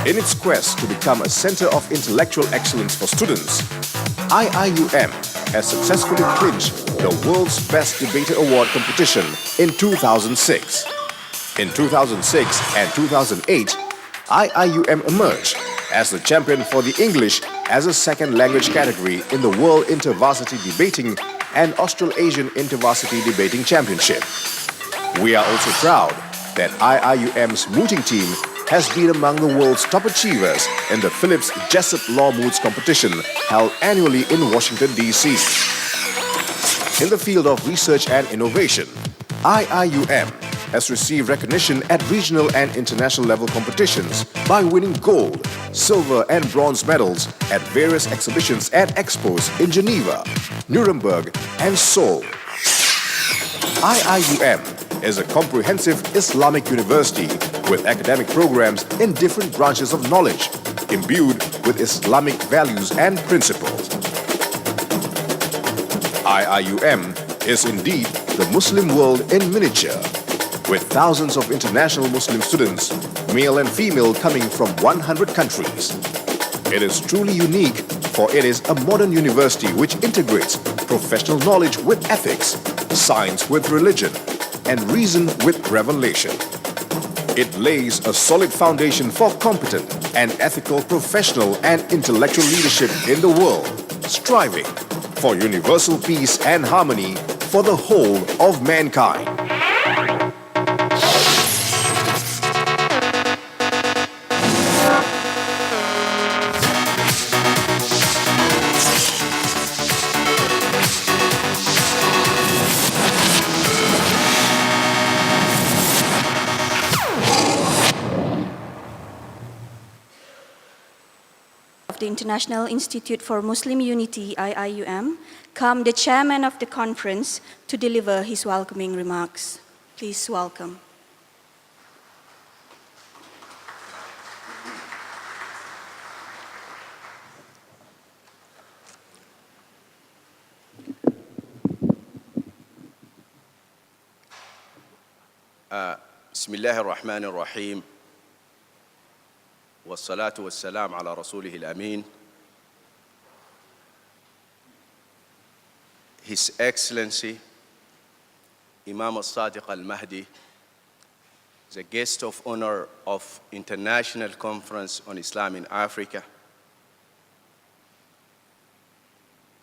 In its quest to become a center of intellectual excellence for students, IIUM has successfully clinched the World's Best Debater Award competition in 2006. In 2006 and 2008, IIUM emerged as the champion for the English as a second language category in the World InterVarsity Debating and Australasian InterVarsity Debating Championship. We are also proud that IIUM's mooting team has been among the world's top achievers in the Phillips Jessup Law Moots competition held annually in Washington, D.C. In the field of research and innovation, IIUM has received recognition at regional and international level competitions by winning gold, silver and bronze medals at various exhibitions and expos in Geneva, Nuremberg and Seoul. IIUM is a comprehensive Islamic university with academic programs in different branches of knowledge, imbued with Islamic values and principles. IIUM is indeed the Muslim world in miniature, with thousands of international Muslim students, male and female, coming from 100 countries. It is truly unique, for it is a modern university which integrates professional knowledge with ethics, science with religion, and reason with revelation. It lays a solid foundation for competent and ethical professional and intellectual leadership in the world, striving for universal peace and harmony for the whole of mankind. The International Institute for Muslim Unity, IIUM, come the chairman of the conference to deliver his welcoming remarks. Please welcome. Bismillah ar-Rahman ar-Rahim. والصلاة والسلام على رسوله الأمين. His Excellency Imam al-Sadiq al-Mahdi, the guest of honor of International Conference on Islam in Africa.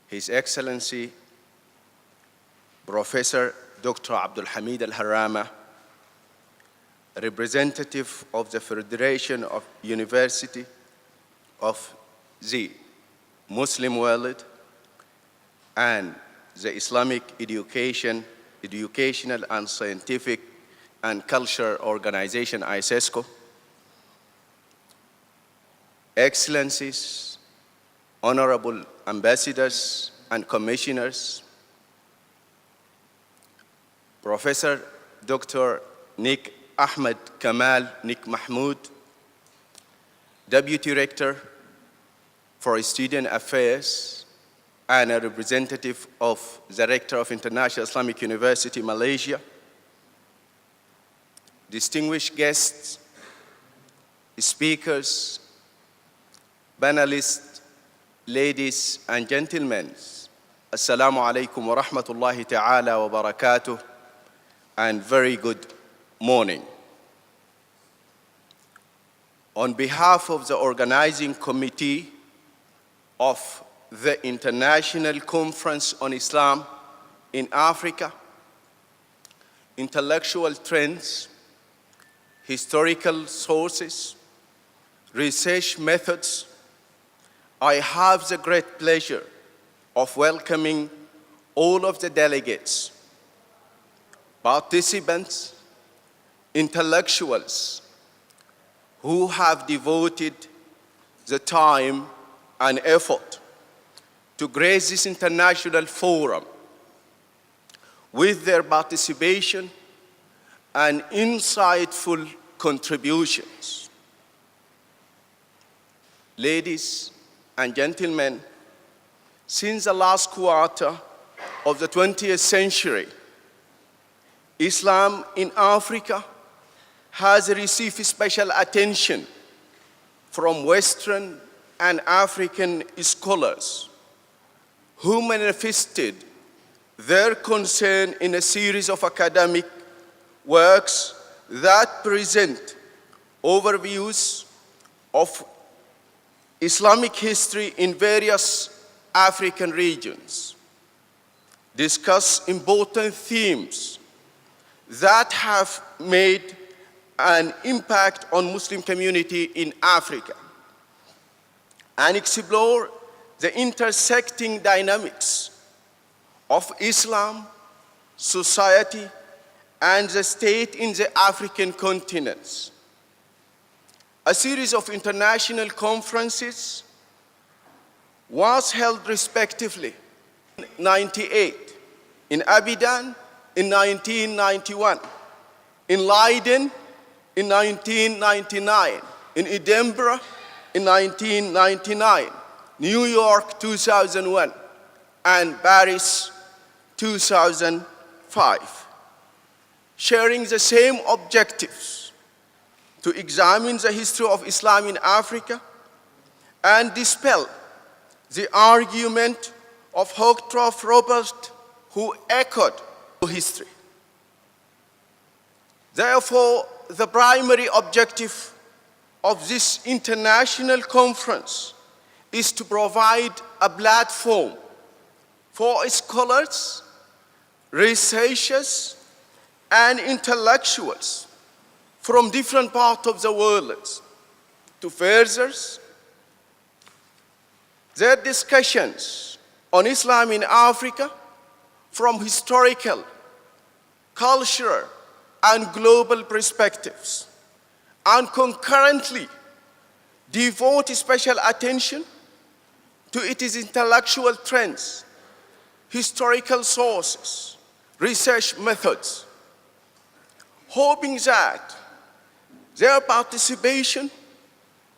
His Excellency Professor Dr. Abdul Hamid al-Harama, representative of the Federation of University of the Muslim world and the Islamic Educational and Scientific and Culture Organization, ISESCO. Excellencies, honorable ambassadors and commissioners, Professor Dr. Nick Ahmed Kamal Nick Mahmoud, Deputy Rector for Student Affairs and a representative of the Rector of International Islamic University, Malaysia, distinguished guests, speakers, panelists, ladies and gentlemen, Assalamu alaikum wa rahmatullahi ta'ala wa barakatuh, and very good morning. On behalf of the organizing committee of the International Conference on Islam in Africa, intellectual trends, historical sources, research methods, I have the great pleasure of welcoming all of the delegates, participants, intellectuals who have devoted the time and effort to grace this international forum with their participation and insightful contributions. Ladies and gentlemen, since the last quarter of the 20th century, Islam in Africa has received special attention from Western and African scholars who manifested their concern in a series of academic works that present overviews of Islamic history in various African regions, discuss important themes that have made an impact on Muslim community in Africa, and explore the intersecting dynamics of Islam, society, and the state in the African continents. A series of international conferences was held respectively in 1998, in Abidjan in 1991, in Leiden in 1999, in Edinburgh in 1999, New York 2001, and Paris 2005, sharing the same objectives: to examine the history of Islam in Africa and dispel the argument of Hochstroff Robert, who echoed history. Therefore, the primary objective of this international conference is to provide a platform for scholars, researchers, and intellectuals from different parts of the world to further their discussions on Islam in Africa from historical, cultural, and global perspectives, and concurrently devote special attention to its intellectual trends, historical sources, research methods, hoping that their participation,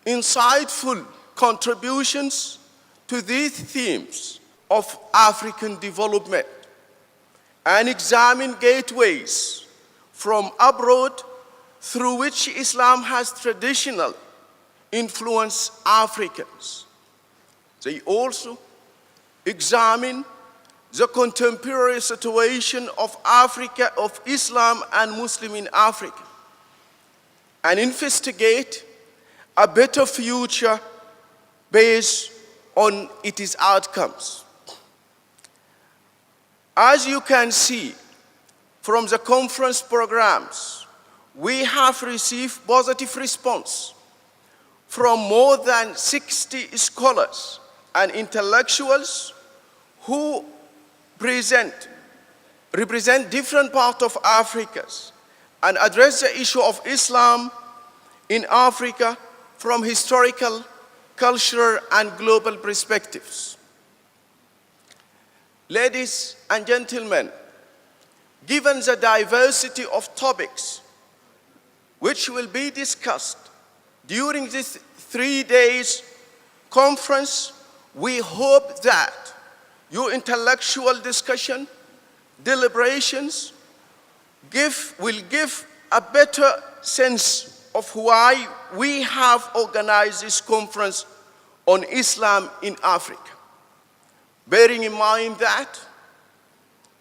insightful contributions to these themes of African development, and examine gateways from abroad through which Islam has traditionally influenced Africans. They also examine the contemporary situation of Africa, of Islam and Muslim in Africa, and investigate a better future based on its outcomes. As you can see from the conference programs, we have received positive response from more than 60 scholars and intellectuals who represent different parts of Africa and address the issue of Islam in Africa from historical, cultural, and global perspectives. Ladies and gentlemen, given the diversity of topics which will be discussed during this 3 days conference, we hope that your intellectual discussion, deliberations will give a better sense of why we have organized this conference on Islam in Africa. Bearing in mind that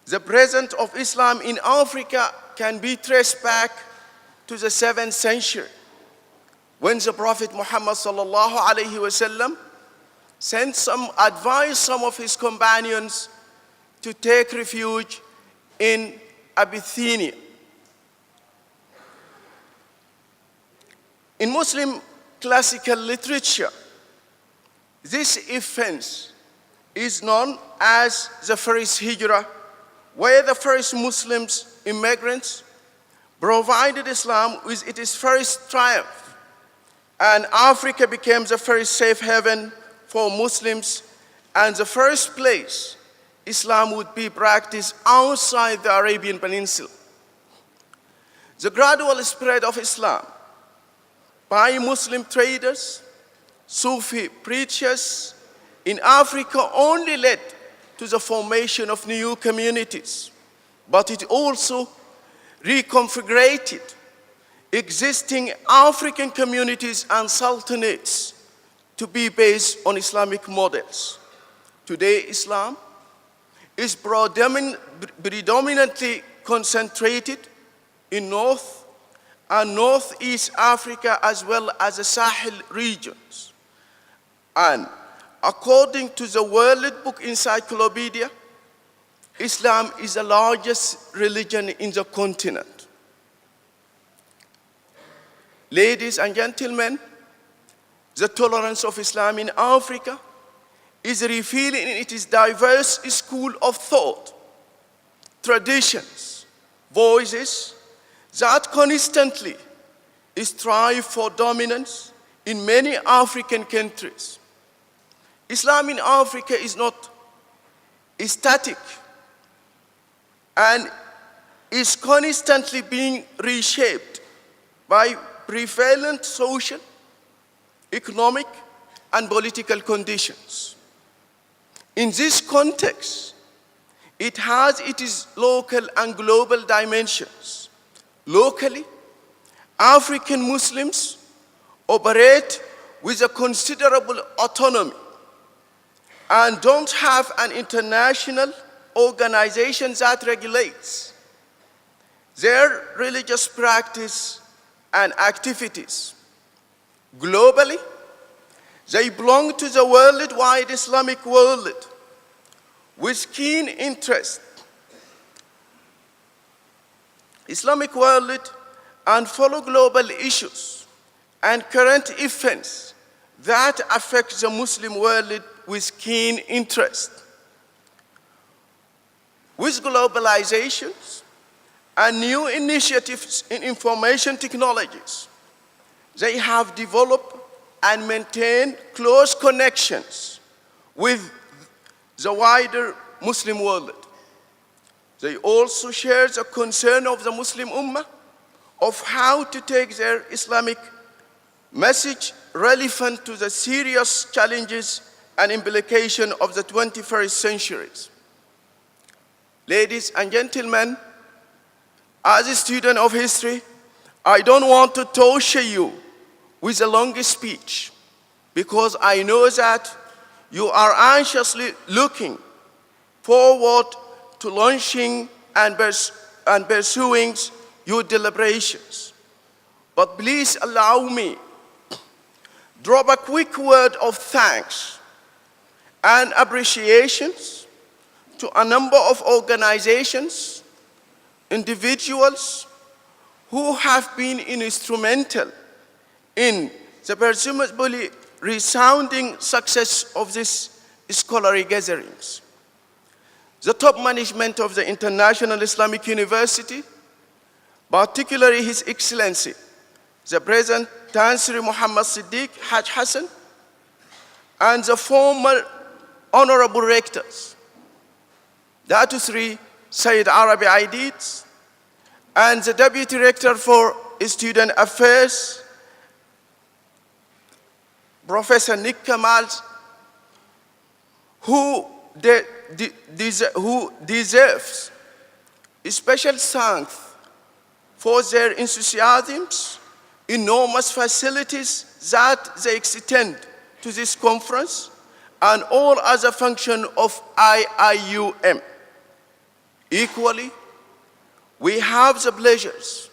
the presence of Islam in Africa can be traced back to the 7th century, when the Prophet Muhammad sallallahu alaihi wasallam sent some of his companions to take refuge in Abyssinia. In Muslim classical literature, this event is known as the first Hijrah, where the first Muslims, immigrants, provided Islam with its first triumph, and Africa became the first safe haven for Muslims and the first place Islam would be practiced outside the Arabian Peninsula. The gradual spread of Islam by Muslim traders, Sufi preachers in Africa only led to the formation of new communities, but it also reconfigured existing African communities and sultanates to be based on Islamic models. Today, Islam is predominantly concentrated in North and Northeast Africa as well as the Sahel regions. And according to the World Book Encyclopedia, Islam is the largest religion in the continent. Ladies and gentlemen, the tolerance of Islam in Africa is revealed in its diverse school of thought, traditions, voices that constantly strive for dominance in many African countries. Islam in Africa is not static and is constantly being reshaped by prevalent social, economic, and political conditions. In this context, it has its local and global dimensions. Locally, African Muslims operate with a considerable autonomy and don't have an international organization that regulates their religious practice and activities. Globally, they belong to the worldwide Islamic world with keen interest. Islamic world and follow global issues and current events that affect the Muslim world with keen interest. With globalizations and new initiatives in information technologies, they have developed and maintained close connections with the wider Muslim world. They also share the concern of the Muslim Ummah of how to take their Islamic message relevant to the serious challenges and implications of the 21st century. Ladies and gentlemen, as a student of history, I don't want to torture you with a long speech because I know that you are anxiously looking forward to launching and pursuing your deliberations. But please allow me drop a quick word of thanks and appreciations to a number of organizations, individuals who have been instrumental in the presumably resounding success of these scholarly gatherings. The top management of the International Islamic University, particularly His Excellency, the President Tansri Muhammad Siddiq Haj Hassan, and the former honorable rectors, Datu Sri Sayyid Arabi Aidid, and the Deputy Rector for Student Affairs, Professor Nick Kamal, who deserves special thanks for their enthusiasm, enormous facilities that they extend to this conference, and all other functions of IIUM. Equally, we have the pleasures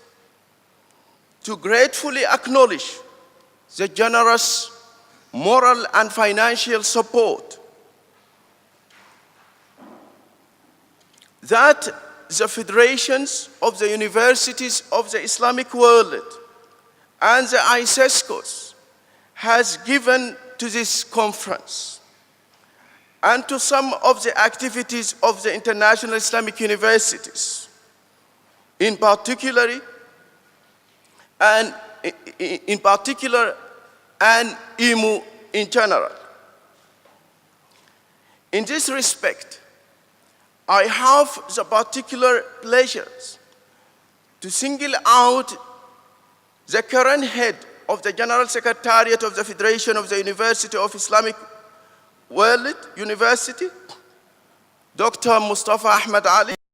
to gratefully acknowledge the generous moral and financial support that the federations of the universities of the Islamic world and the ISESCOs has given to this conference and to some of the activities of the international Islamic universities, in particular and IMU in general. In this respect, I have the particular pleasure to single out the current head of the General Secretariat of the Federation of the University of Islamic World University, Dr. Mustafa Ahmed Ali,